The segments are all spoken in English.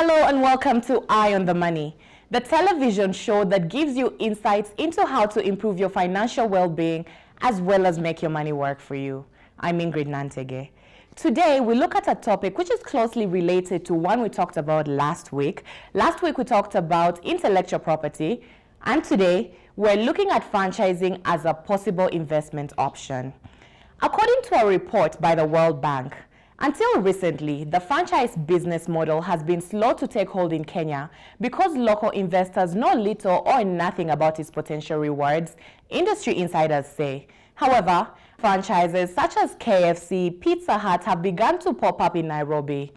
Hello and welcome to Eye on the Money, the television show that gives you insights into how to improve your financial well-being as well as make your money work for you. I'm Ingrid Nantege. Today, we look at a topic which is closely related to one we talked about last week. Last week, we talked about intellectual property, and today, we're looking at franchising as a possible investment option. According to a report by the World Bank, until recently, the franchise business model has been slow to take hold in Kenya because local investors know little or nothing about its potential rewards, industry insiders say. However, franchises such as KFC, Pizza Hut have begun to pop up in Nairobi.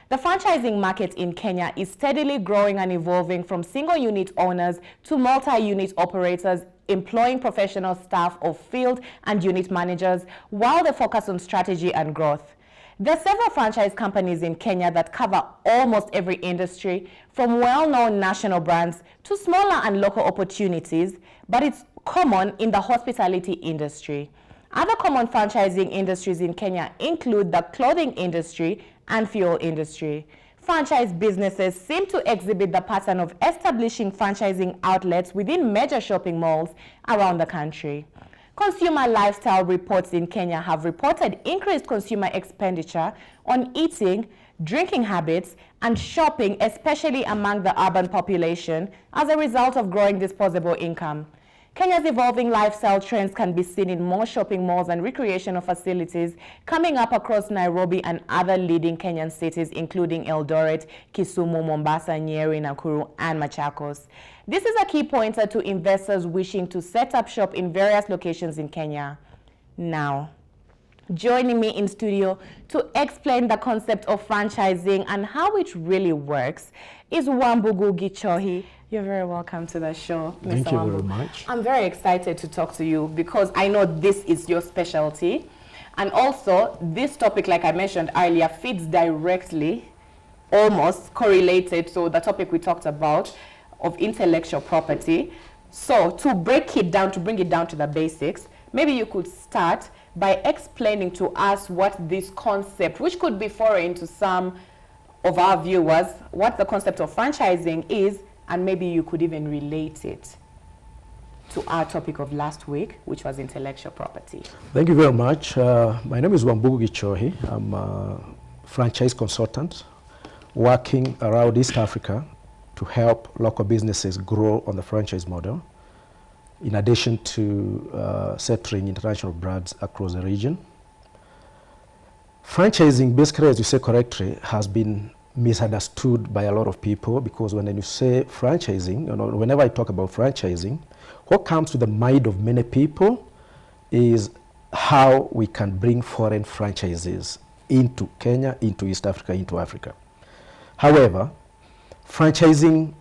The franchising market in Kenya is steadily growing and evolving from single-unit owners to multi-unit operators employing professional staff of field and unit managers while they focus on strategy and growth. There are several franchise companies in Kenya that cover almost every industry, from well-known national brands to smaller and local opportunities, but it's common in the hospitality industry. Other common franchising industries in Kenya include the clothing industry and fuel industry. Franchise businesses seem to exhibit the pattern of establishing franchising outlets within major shopping malls around the country. Consumer lifestyle reports in Kenya have reported increased consumer expenditure on eating, drinking habits, and shopping, especially among the urban population, as a result of growing disposable income. Kenya's evolving lifestyle trends can be seen in more shopping malls and recreational facilities coming up across Nairobi and other leading Kenyan cities, including Eldoret, Kisumu, Mombasa, Nyeri, Nakuru, and Machakos. This is a key pointer to investors wishing to set up shop in various locations in Kenya. Now, joining me in studio to explain the concept of franchising and how it really works is Wambugu Gichohi. You're very welcome to the show, Mr. Thank you Wambugu. very much. I'm very excited to talk to you because I know this is your specialty. And also, this topic, like I mentioned earlier, fits directly, almost correlated to the topic we talked about of intellectual property. So to break it down, to bring it down to the basics, maybe you could start by explaining to us what this concept, which could be foreign to some of our viewers, what the concept of franchising is, and maybe you could even relate it to our topic of last week, which was intellectual property. Thank you very much. My name is Wambugu Gichohi. I'm a franchise consultant working around East Africa to help local businesses grow on the franchise model, in addition to settling international brands across the region. Franchising, basically, as you say correctly, has been misunderstood by a lot of people, because when you say franchising, whenever I talk about franchising, what comes to the mind of many people is how we can bring foreign franchises into Kenya, into East Africa, into Africa. However, franchising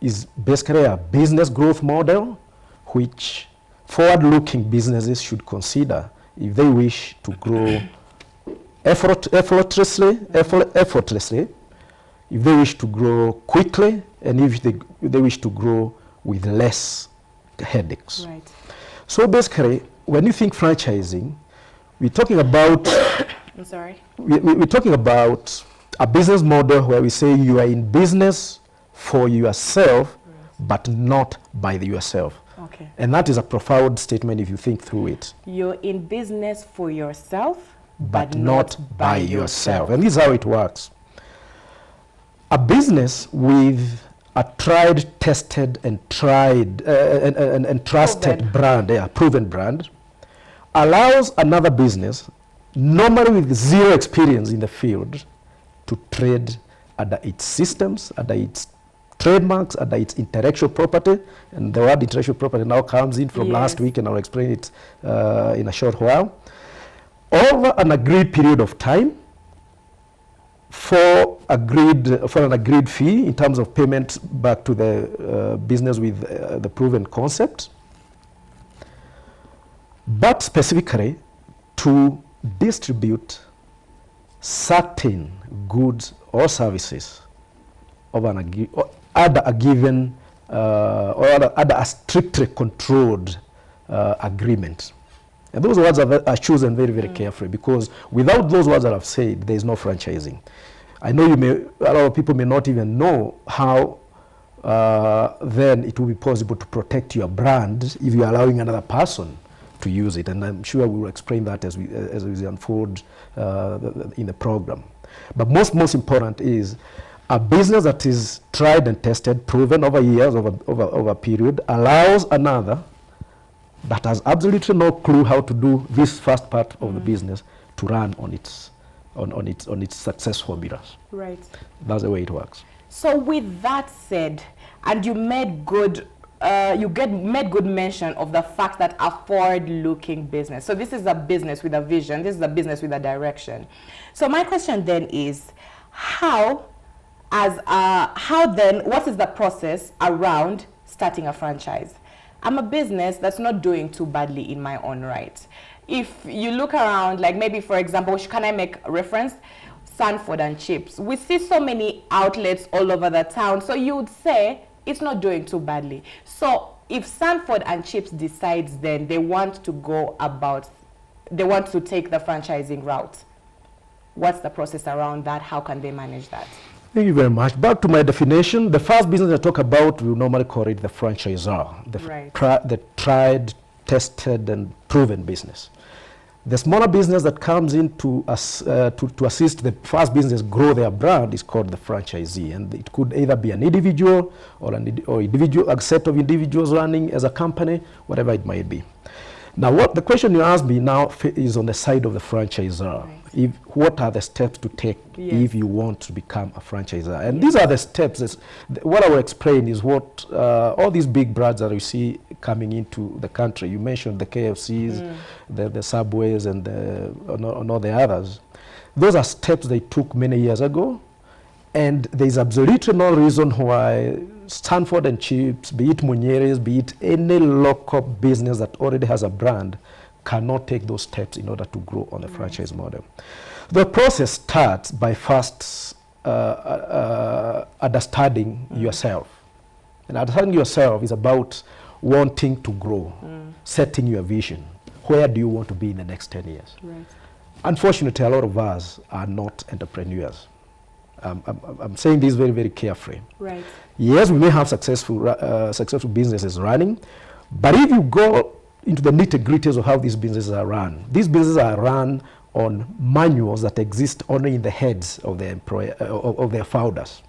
is basically a business growth model which forward-looking businesses should consider if they wish to grow effortlessly, if they wish to grow quickly, and if they wish to grow with less headaches. Right. So basically, when you think franchising, we're talking about I'm sorry. we're talking about a business model where we say you are in business for yourself, but not by yourself. Okay. And that is a profound statement if you think through it. You're in business for yourself, But not by yourself. And this is how it works. A business with a tried, tested, and trusted brand, proven brand, allows another business, normally with zero experience in the field, to trade under its systems, under its trademarks, under its intellectual property. And the word intellectual property now comes in from last week, and I'll explain it in a short while, over an agreed period of time, for an agreed fee in terms of payment back to the business with the proven concept, but specifically to distribute certain goods or services of under a given or under a strictly controlled agreement. And those words are chosen very, very carefully, because without those words that I've said, there is no franchising. I know a lot of people may not even know how then it will be possible to protect your brand if you're allowing another person to use it. And I'm sure we will explain that as we unfold in the program. But most important is a business that is tried and tested, proven over years, over a period, allows another that has absolutely no clue how to do this first part of the business to run on its success formulas. Right. That's the way it works. So with that said, and you made good mention of the fact that a forward-looking business. So this is a business with a vision. This is a business with a direction. So my question then is, what is the process around starting a franchise? I'm a business that's not doing too badly in my own right. If you look around, like maybe for example, can I make a reference? Sanford and Chips. We see so many outlets all over the town. So you would say it's not doing too badly. So if Sanford and Chips decides then they want to take the franchising route, what's the process around that? How can they manage that? Thank you very much. Back to my definition, the first business I talk about, we normally call it the franchisor, the tried, tested, and proven business. The smaller business that comes in to assist the first business grow their brand is called the franchisee, and it could either be an individual or a set of individuals running as a company, whatever it might be. Now, what the question you asked me now is on the side of the franchisor. Right. What are the steps to take if you want to become a franchisor? And these are the steps. What I will explain is what all these big brands that you see coming into the country. You mentioned the KFCs, the Subways, and all the others. Those are steps they took many years ago, and there is absolutely no reason why Sanford and Chips, be it Munyeres, be it any local business that already has a brand, cannot take those steps in order to grow on the franchise model. The process starts by first understanding yourself. And understanding yourself is about wanting to grow, setting your vision. Where do you want to be in the next 10 years? Right. Unfortunately, a lot of us are not entrepreneurs. I'm saying this very, very carefully. Right. Yes, we may have successful businesses running, but if you go into the nitty-gritties of how these businesses are run on manuals that exist only in the heads of the of their founders.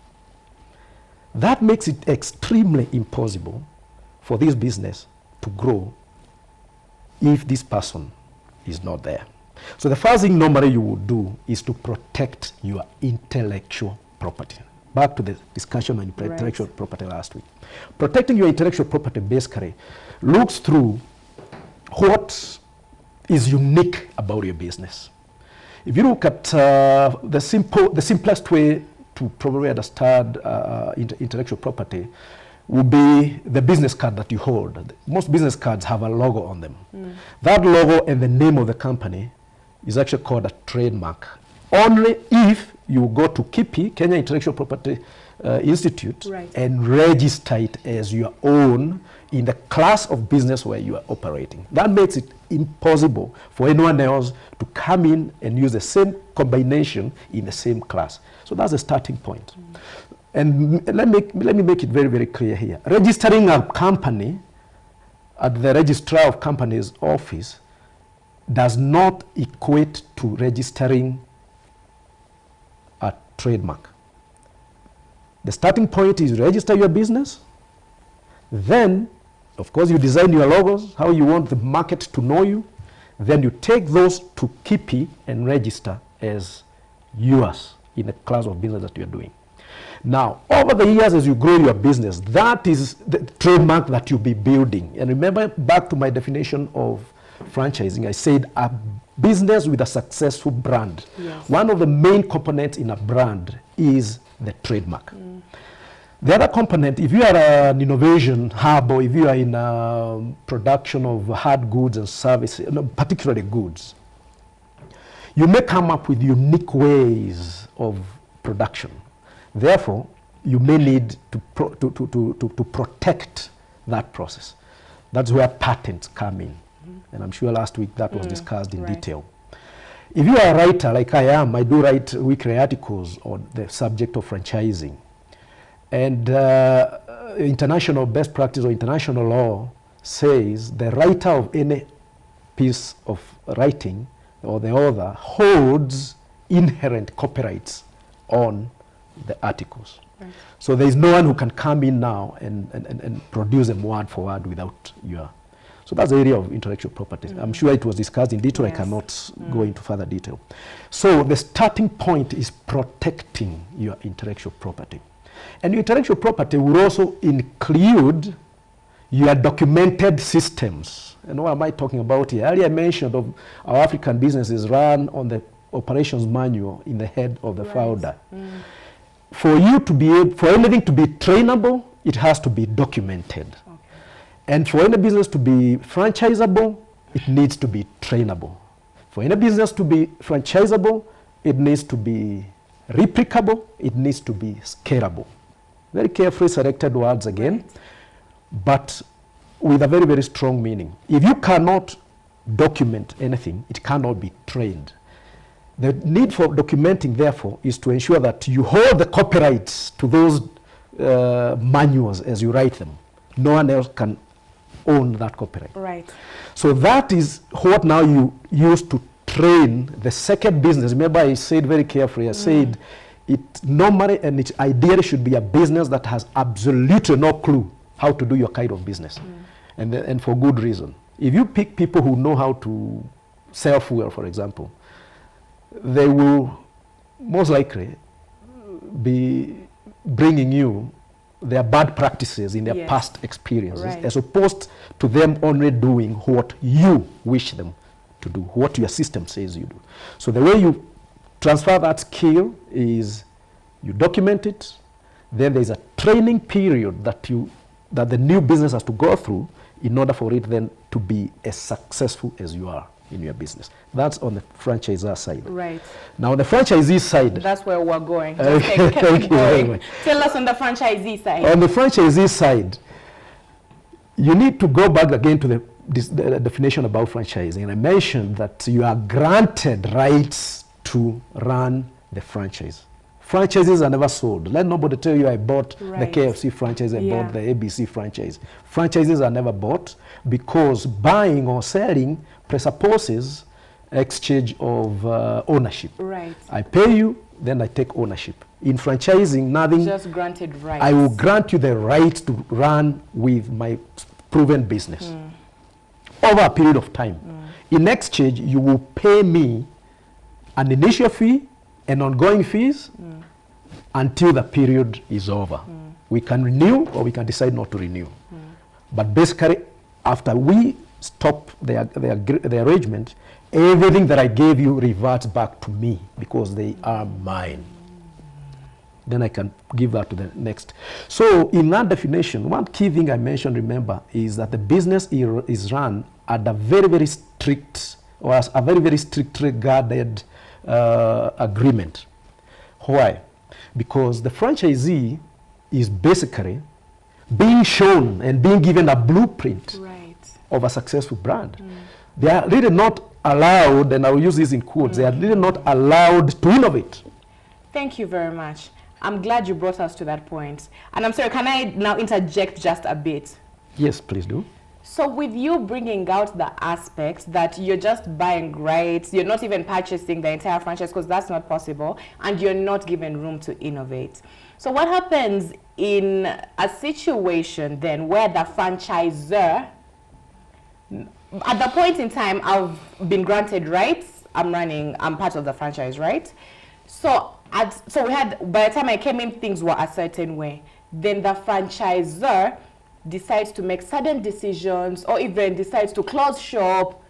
That makes it extremely impossible for this business to grow if this person is not there. So the first thing normally you would do is to protect your intellectual property. Back to the discussion on intellectual property last week. Protecting your intellectual property basically looks through what is unique about your business. If you look at the simplest way to probably understand intellectual property would be the business card that you hold. Most business cards have a logo on them. That logo and the name of the company is actually called a trademark. Only if you go to KIPI, Kenya Intellectual Property Institute, and register it as your own in the class of business where you are operating. That makes it impossible for anyone else to come in and use the same combination in the same class. So that's the starting point. And let me make it very, very clear here. Registering a company at the Registrar of Companies office does not equate to registering a trademark. The starting point is register your business. Then, of course, you design your logos, how you want the market to know you. Then you take those to KIPI and register as yours in the class of business that you're doing. Now, over the years as you grow your business, that is the trademark that you'll be building. And remember, back to my definition of franchising, I said a business with a successful brand. Yes. One of the main components in a brand is the trademark. The other component, if you are an innovation hub or if you are in production of hard goods and services, particularly goods, you may come up with unique ways of production. Therefore, you may need to protect that process. That's where patents come in. And I'm sure last week that was discussed in detail. If you are a writer like I am, I do write weekly articles on the subject of franchising. And international best practice or international law says the writer of any piece of writing or the author holds inherent copyrights on the articles. Right. So there is no one who can come in now and produce them word for word without your. So that's the area of intellectual property. I'm sure it was discussed in detail. Yes. I cannot go into further detail. So the starting point is protecting your intellectual property. And your intellectual property will also include your documented systems. And what am I talking about here? Earlier I mentioned of our African businesses run on the operations manual in the head of the founder. For you to be able, for anything to be trainable, it has to be documented. Okay. And for any business to be franchisable, it needs to be trainable. For any business to be franchisable, it needs to be replicable, it needs to be scalable. Very carefully selected words again, right. But with a very, very strong meaning. If you cannot document anything, it cannot be trained. The need for documenting, therefore, is to ensure that you hold the copyrights to those manuals as you write them. No one else can own that copyright. Right. So that is what now you use to train the second business. Remember, I said very carefully, I said it normally and it ideally should be a business that has absolutely no clue how to do your kind of business. And for good reason. If you pick people who know how to sell fuel, for example, they will most likely be bringing you their bad practices in their past experiences, as opposed to them only doing what you wish them to do, what your system says you do. So the way you transfer that skill is you document it, then there's a training period that the new business has to go through in order for it then to be as successful as you are in your business. That's on the franchisor side. Right. Now on the franchisee side. That's where we're going. Keep going. Tell us on the franchisee side. On the franchisee side, you need to go back again to the definition about franchising. And I mentioned that you are granted rights to run the franchise. Franchises are never sold. Let nobody tell you I bought the KFC franchise, I bought the ABC franchise. Franchises are never bought because buying or selling presupposes exchange of ownership. Right. I pay you, then I take ownership. In franchising, nothing. Just granted rights. I will grant you the right to run with my proven business over a period of time. In exchange, you will pay me an initial fee and ongoing fees until the period is over. We can renew or we can decide not to renew. But basically, after we stop the arrangement, everything that I gave you reverts back to me because they are mine. Then I can give that to the next. So in that definition, one key thing I mentioned, remember, is that the business is run at a very, very strict, or as a very, very strictly guarded agreement. Why? Because the franchisee is basically being shown and being given a blueprint of a successful brand. They are really not allowed, and I will use this in quotes, they are really not allowed to innovate. Thank you very much. I'm glad you brought us to that point. And I'm sorry, can I now interject just a bit? Yes, please do. So with you bringing out the aspects that you're just buying rights, you're not even purchasing the entire franchise because that's not possible, and you're not given room to innovate. So what happens in a situation then where the franchisor, at the point in time I've been granted rights, I'm part of the franchise, right? So we had, by the time I came in, things were a certain way. Then the franchisor decides to make sudden decisions or even decides to close shop.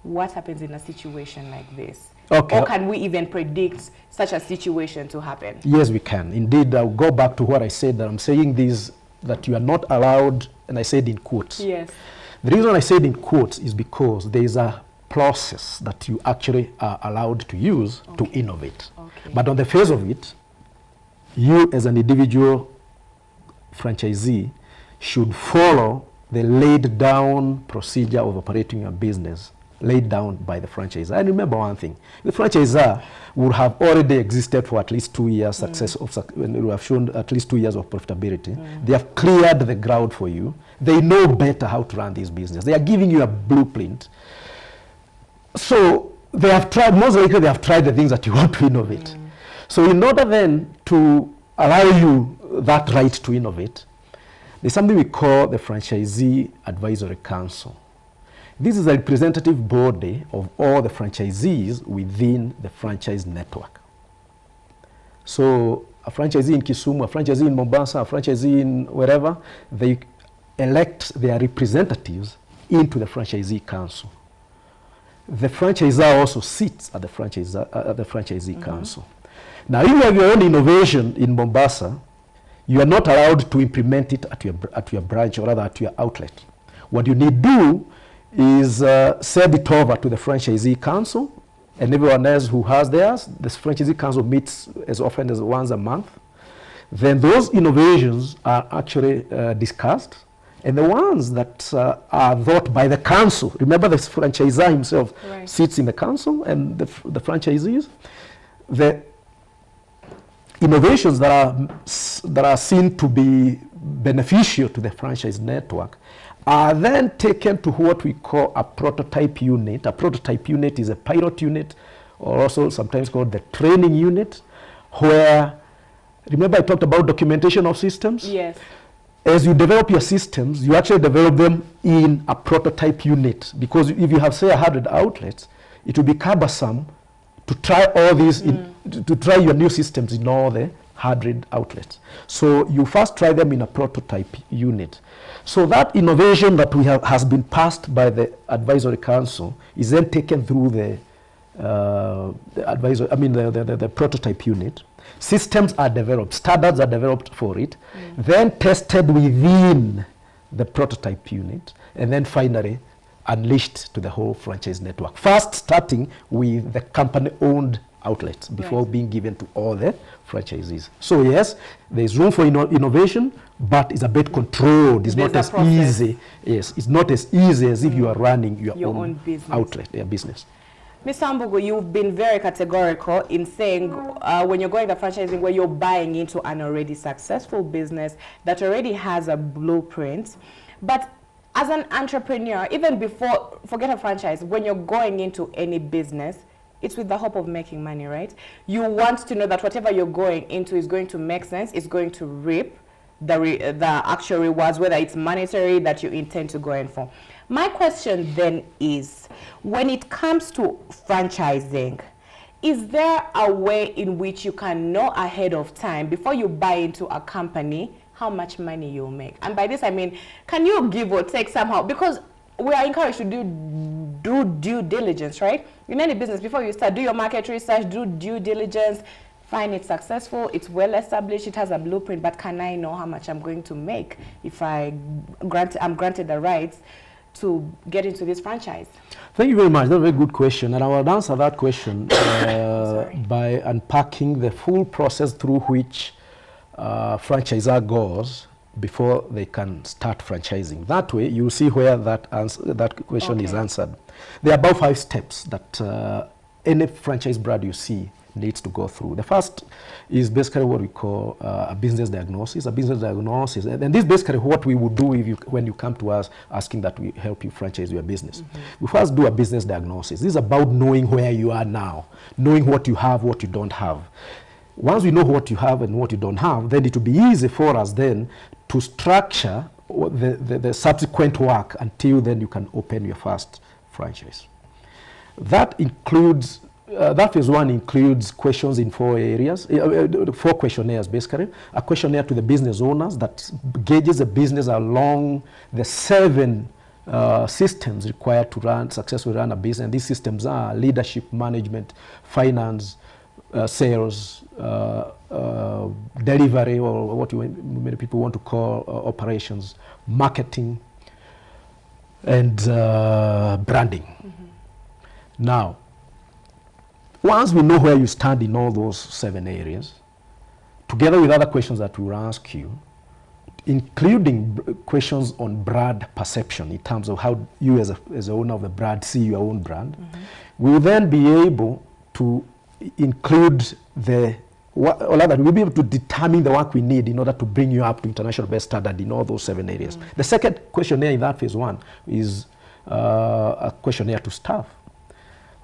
What happens in a situation like this? Okay. Or can we even predict such a situation to happen? Yes, we can. Indeed, I'll go back to what I said, that I'm saying this, that you are not allowed, and I said in quotes. Yes. The reason I said in quotes is because there is a process that you actually are allowed to use to innovate. Okay. But on the face of it, you as an individual franchisee should follow the laid down procedure of operating your business laid down by the franchisor. And remember one thing, the franchisor would have already existed for at least 2 years will have shown at least 2 years of profitability. They have cleared the ground for you. They know better how to run this business. They are giving you a blueprint. So they have tried, most likely they have tried the things that you want to innovate. So in order then to allow you that right to innovate, there's something we call the Franchisee Advisory Council. This is a representative body of all the franchisees within the franchise network. So a franchisee in Kisumu, a franchisee in Mombasa, a franchisee in wherever, they elect their representatives into the Franchisee Council. The franchisor also sits at the Franchisee Council. Now, if you have your own innovation in Mombasa, you are not allowed to implement it at your branch, or rather at your outlet. What you need to do is send it over to the Franchisee Council, and everyone else who has theirs. The Franchisee Council meets as often as once a month. Then those innovations are actually discussed, and the ones that are thought by the council, remember the franchisor himself sits in the council, and the franchisees, the innovations that are seen to be beneficial to the franchise network are then taken to what we call a prototype unit. A prototype unit is a pilot unit, or also sometimes called the training unit, where, remember I talked about documentation of systems? Yes. As you develop your systems, you actually develop them in a prototype unit, because if you have, say, 100 outlets, it will be cumbersome to try all these, to try your new systems in all the 100 outlets. So you first try them in a prototype unit. So that innovation that we have has been passed by the advisory council is then taken through the prototype unit. Systems are developed, standards are developed for it, then tested within the prototype unit, and then finally unleashed to the whole franchise network. First starting with the company-owned outlets before being given to all the franchisees. So yes, there's room for innovation, but it's a bit controlled. It's not as easy. Yes, it's not as easy as if you are running your own business. Outlet, business. Mr. Ambugu, you've been very categorical in saying when you're going to franchising, where you're buying into an already successful business that already has a blueprint. But as an entrepreneur, even before, forget a franchise, when you're going into any business, it's with the hope of making money, right? You want to know that whatever you're going into is going to make sense, it's going to reap the actual rewards, whether it's monetary that you intend to go in for. My question then is, when it comes to franchising, is there a way in which you can know ahead of time, before you buy into a company, how much money you'll make? And by this I mean, can you give or take somehow? Because we are encouraged to do due diligence, right? In any business, before you start, do your market research, do due diligence, find it successful, it's well established, it has a blueprint, but can I know how much I'm going to make if I'm granted the rights to get into this franchise? Thank you very much. That's a very good question, and I will answer that question by unpacking the full process through which franchisor goes before they can start franchising. That way, you'll see where that question is answered. There are about 5 steps that any franchise brand you see needs to go through. The first is basically what we call a business diagnosis. A business diagnosis, and this is basically what we would do if when you come to us asking that we help you franchise your business. We first do a business diagnosis. This is about knowing where you are now, knowing what you have, what you don't have. Once we know what you have and what you don't have, then it will be easy for us then to structure the subsequent work until then you can open your first franchise. That includes, that phase 1 includes questions in 4 areas, 4 questionnaires basically. A questionnaire to the business owners that gauges the business along the 7 systems required to successfully run a business. And these systems are leadership, management, finance, sales, delivery, or what many people want to call operations, marketing, and branding. Now, once we know where you stand in all those 7 areas, together with other questions that we'll ask you, including questions on brand perception in terms of how you as a owner of the brand see your own brand. We will then be able to include or rather, we'll be able to determine the work we need in order to bring you up to international best standard in all those 7 areas. The second questionnaire in that phase 1 is a questionnaire to staff.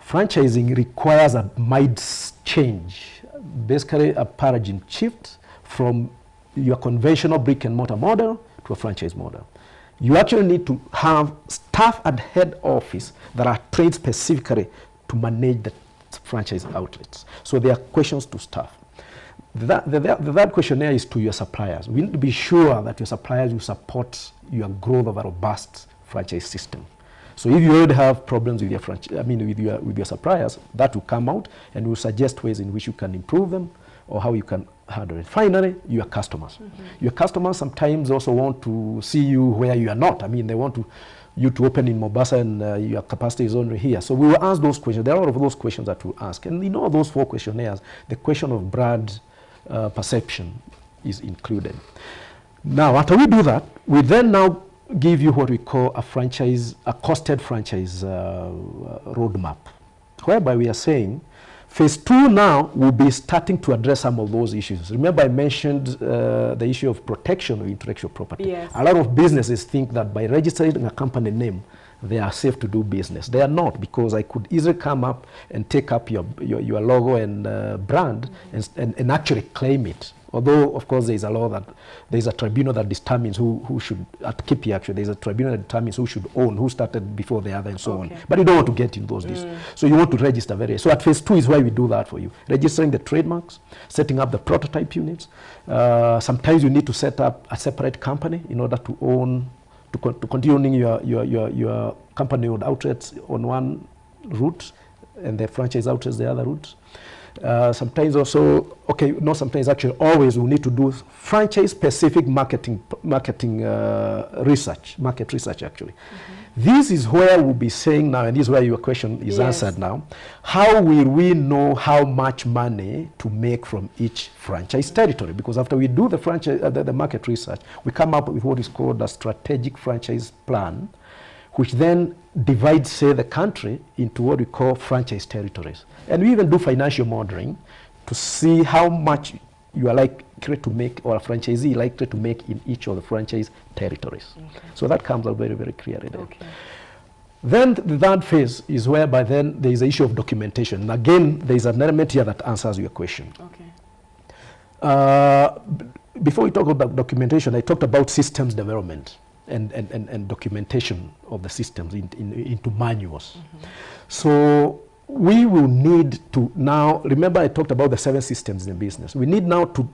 Franchising requires a mind change, basically a paradigm shift from your conventional brick and mortar model to a franchise model. You actually need to have staff at head office that are trained specifically to manage the franchise outlets. So there are questions to staff. That questionnaire is to your suppliers. We need to be sure that your suppliers will support your growth of a robust franchise system. So if you already have problems with your suppliers, that will come out and will suggest ways in which you can improve them or how you can handle it. Finally, your customers. Your customers sometimes also want to see you where you are not. I mean, they want you to open in Mombasa and your capacity is only here. So we will ask those questions. There are a lot of those questions that we'll ask. And in all those 4 questionnaires, the question of brand perception is included. Now, after we do that, we then now give you what we call a costed franchise roadmap, whereby we are saying phase 2 now will be starting to address some of those issues. Remember I mentioned the issue of protection of intellectual property. Yes. A lot of businesses think that by registering a company name, they are safe to do business. They are not, because I could easily come up and take up your logo and brand and actually claim it. Although, of course, there is a law that there is a tribunal that determines who should, at KIPI actually, there is a tribunal that determines who should own, who started before the other and so on. But you don't want to get in those issues. So you want to register so at phase 2 is why we do that for you. Registering the trademarks, setting up the prototype units. Sometimes you need to set up a separate company in order to own, to continue owning your company-owned outlets on one route and the franchise outlets the other route. Sometimes also, not sometimes, actually always we need to do franchise-specific market research actually. This is where we'll be saying now, and this is where your question is answered now, how will we know how much money to make from each franchise territory? Because after we do the market research, we come up with what is called a strategic franchise plan, which then divides, say, the country into what we call franchise territories. And we even do financial modeling to see how much you are likely to make, or a franchisee likely to make in each of the franchise territories. So that comes out very, very clearly there. Then the third phase is whereby then there is the issue of documentation. And again, there is an element here that answers your question. Before we talk about documentation, I talked about systems development and documentation of the systems into manuals. So we will need to now, remember I talked about the 7 systems in the business. We need now to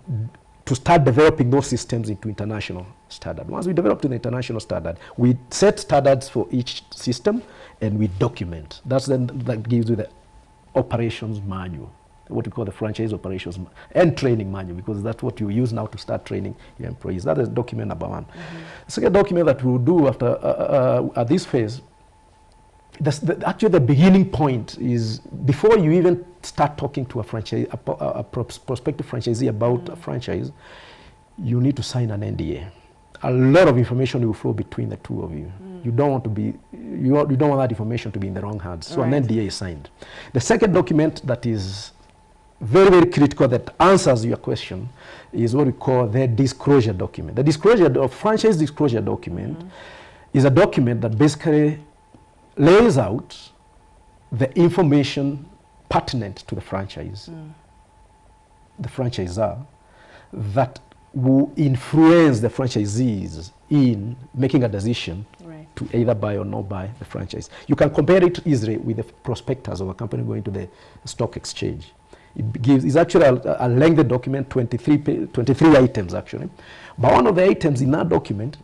start developing those systems into international standard. Once we develop to the international standard, we set standards for each system and we document. That gives you the operations manual, what we call the franchise operations and training manual, because that's what you use now to start training your employees. That is document number 1. The second document that we'll do after at this phase, actually the beginning point is before you even start talking to a prospective franchisee about a franchise, you need to sign an NDA. A lot of information will flow between the two of you. You don't want that information to be in the wrong hands. So an NDA is signed. The second document that is very, very critical that answers your question is what we call the disclosure document. The franchise disclosure document is a document that basically lays out the information pertinent to the franchise, the franchisor, that will influence the franchisees in making a decision to either buy or not buy the franchise. You can compare it easily with the prospectus of a company going to the stock exchange. It's actually a lengthy document, 23 items actually. But one of the items in that document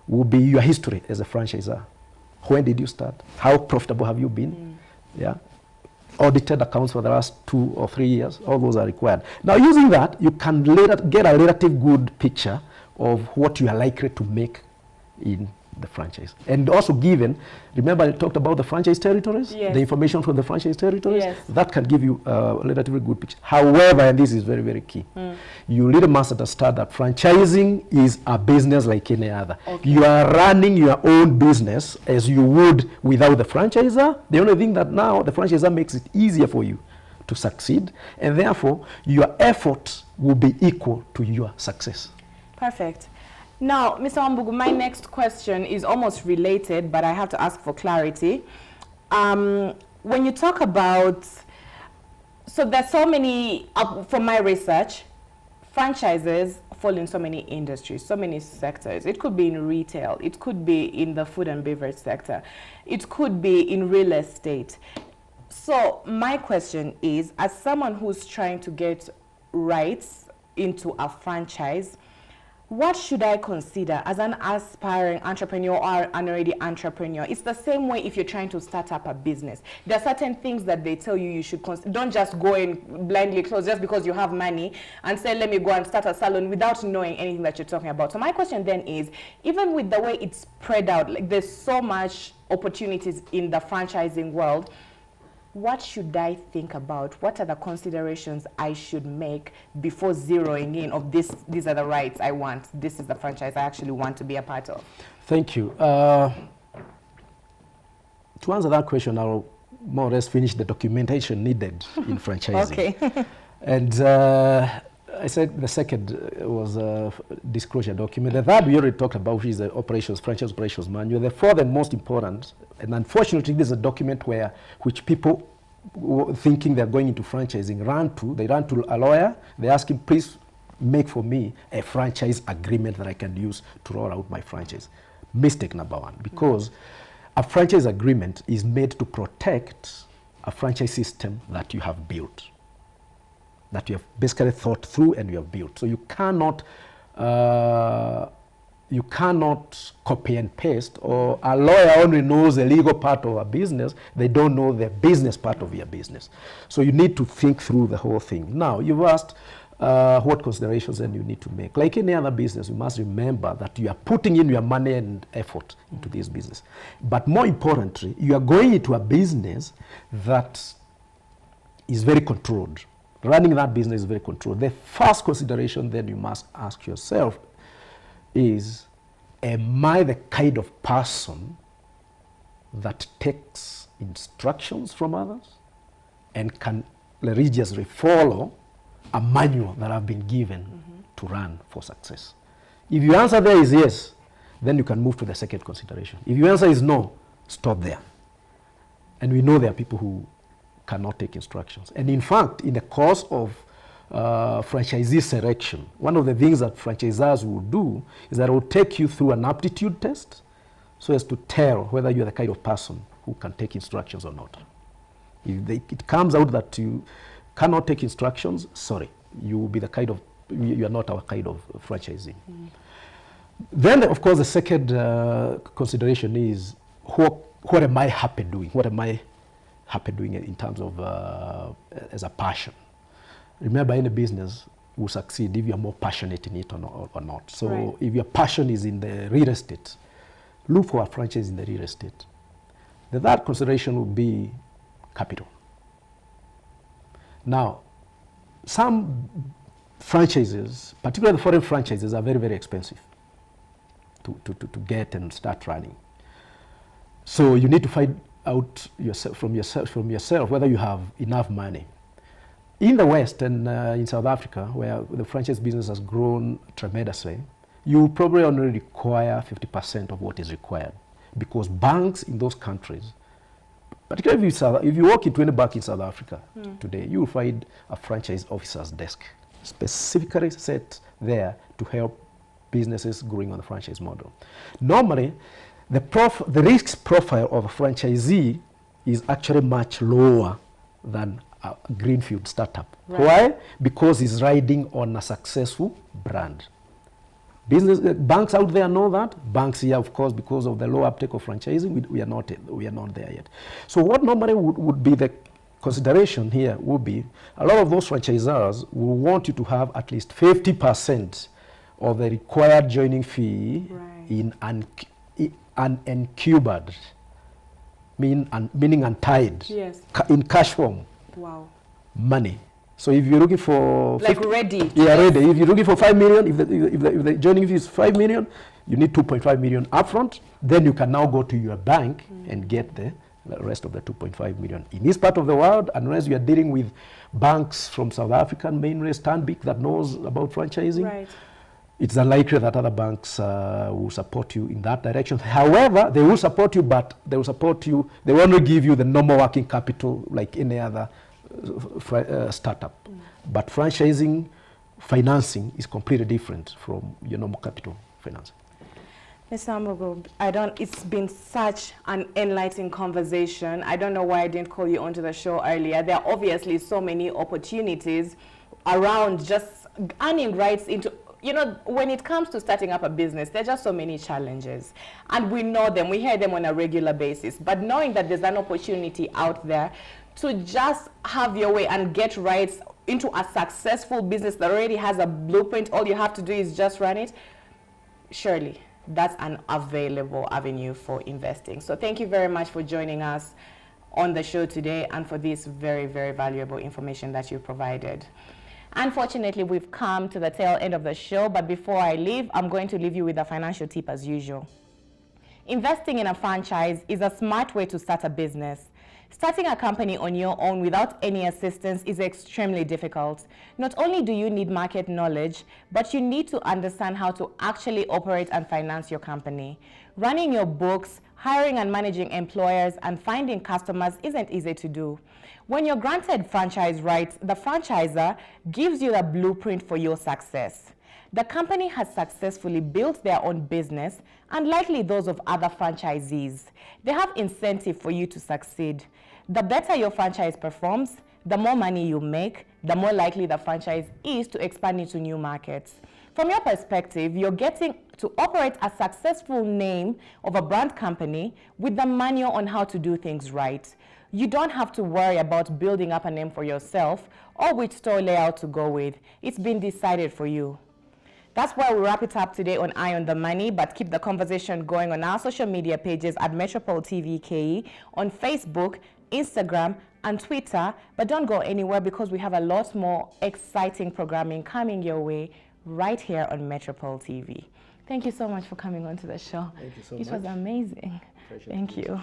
will be your history as a franchisor. When did you start? How profitable have you been? Audited accounts for the last 2 or 3 years. All those are required. Now, using that, you can later get a relative good picture of what you are likely to make in the franchise. And also given, remember I talked about the franchise territories? Yes. The information from the franchise territories? Yes. That can give you a relatively good picture. However, and this is very, very key, you really must understand that franchising is a business like any other. Okay. You are running your own business as you would without the franchisor. The only thing that now the franchisor makes it easier for you to succeed, and therefore your effort will be equal to your success. Perfect. Now, Mr. Wambugu, my next question is almost related, but I have to ask for clarity. When you talk about, so there's so many, from my research, franchises fall in so many industries, so many sectors. It could be in retail, it could be in the food and beverage sector, it could be in real estate. So my question is, as someone who's trying to get rights into a franchise, what should I consider as an aspiring entrepreneur or an already entrepreneur? It's the same way if you're trying to start up a business. There are certain things that they tell you should consider. Don't just go and blindly close just because you have money and say, let me go and start a salon without knowing anything that you're talking about. So my question then is, even with the way it's spread out, like there's so much opportunities in the franchising world, what should I think about? What are the considerations I should make before zeroing in of this? These are the rights I want. This is the franchise I actually want to be a part of. Thank you. To answer that question, I'll more or less finish the documentation needed in franchising. Okay. And I said the second was a disclosure document. The third we already talked about, which is the franchise operations manual. The fourth and most important, and unfortunately this is a document which people thinking they're going into franchising they run to a lawyer, they ask him, please make for me a franchise agreement that I can use to roll out my franchise. Mistake number one, because a franchise agreement is made to protect a franchise system that you have built, that you have basically thought through and you have built. So you cannot copy and paste, or a lawyer only knows the legal part of a business, they don't know the business part of your business. So you need to think through the whole thing. Now, you've asked what considerations then you need to make. Like any other business, you must remember that you are putting in your money and effort into this business. But more importantly, you are going into a business that is very controlled. Running that business is very controlled. The first consideration then you must ask yourself is, am I the kind of person that takes instructions from others and can religiously follow a manual that I've been given to run for success? If your answer there is yes, then you can move to the second consideration. If your answer is no, stop there. And we know there are people who cannot take instructions. And in fact, in the course of franchisee selection, one of the things that franchisors will do is that they will take you through an aptitude test so as to tell whether you're the kind of person who can take instructions or not. If it comes out that you cannot take instructions, sorry, you will be the kind of, you are not our kind of franchisee. Then, of course, the second consideration is, what am I happy doing? What am I happy doing in terms of as a passion? Remember, any business will succeed if you are more passionate in it or not. So right. If your passion is in the real estate, look for a franchise in the real estate. The third consideration will be capital. Now, some franchises, particularly the foreign franchises, are very, very expensive to get and start running. So you need to find out from yourself whether you have enough money. In the West and in South Africa, where the franchise business has grown tremendously, you probably only require 50% of what is required, because banks in those countries, particularly if you walk into any bank in South Africa today, you will find a franchise officer's desk specifically set there to help businesses growing on the franchise model. Normally, the risk profile of a franchisee is actually much lower than a greenfield startup. Right. Why? Because he's riding on a successful brand. Banks out there know that. Banks here, of course, because of the low uptake of franchising, we are not there yet. So what normally would be the consideration here would be, a lot of those franchisors will want you to have at least 50% of the required joining fee right. in unencumbered, meaning untied, Yes. In cash form, Wow. money. So if you're looking for Like ready. yeah, ready. If you're looking for 5 million, if the joining fee is 5 million, you need 2.5 million upfront. Then you can now go to your bank and get the rest of the 2.5 million. In this part of the world, unless you are dealing with banks from South Africa, mainly Stanbic, that knows about franchising, Right. it's unlikely that other banks will support you in that direction. However, they will support you, but they will support you. They will not give you the normal working capital like any other startup. But franchising financing is completely different from your normal capital financing. Mr. Amogo, it's been such an enlightening conversation. I don't know why I didn't call you onto the show earlier. There are obviously so many opportunities around just earning rights into, when it comes to starting up a business, there are just so many challenges. And we know them, we hear them on a regular basis. But knowing that there's an opportunity out there to just have your way and get rights into a successful business that already has a blueprint, all you have to do is just run it, surely that's an available avenue for investing. So thank you very much for joining us on the show today and for this very, very valuable information that you provided. Unfortunately, we've come to the tail end of the show, but before I leave, I'm going to leave you with a financial tip as usual. Investing in a franchise is a smart way to start a business. Starting a company on your own without any assistance is extremely difficult. Not only do you need market knowledge, but you need to understand how to actually operate and finance your company. Running your books, hiring and managing employers, and finding customers isn't easy to do. When you're granted franchise rights, the franchisor gives you the blueprint for your success. The company has successfully built their own business and likely those of other franchisees. They have incentive for you to succeed. The better your franchise performs, the more money you make, the more likely the franchise is to expand into new markets. From your perspective, you're getting to operate a successful name of a brand company with the manual on how to do things right. You don't have to worry about building up a name for yourself or which store layout to go with. It's been decided for you. That's why we wrap it up today on Eye on the Money, but keep the conversation going on our social media pages at Metropole TV KE, on Facebook, Instagram, and Twitter. But don't go anywhere because we have a lot more exciting programming coming your way right here on Metropole TV. Thank you so much for coming on to the show. Thank you so much. It was amazing. Thank you.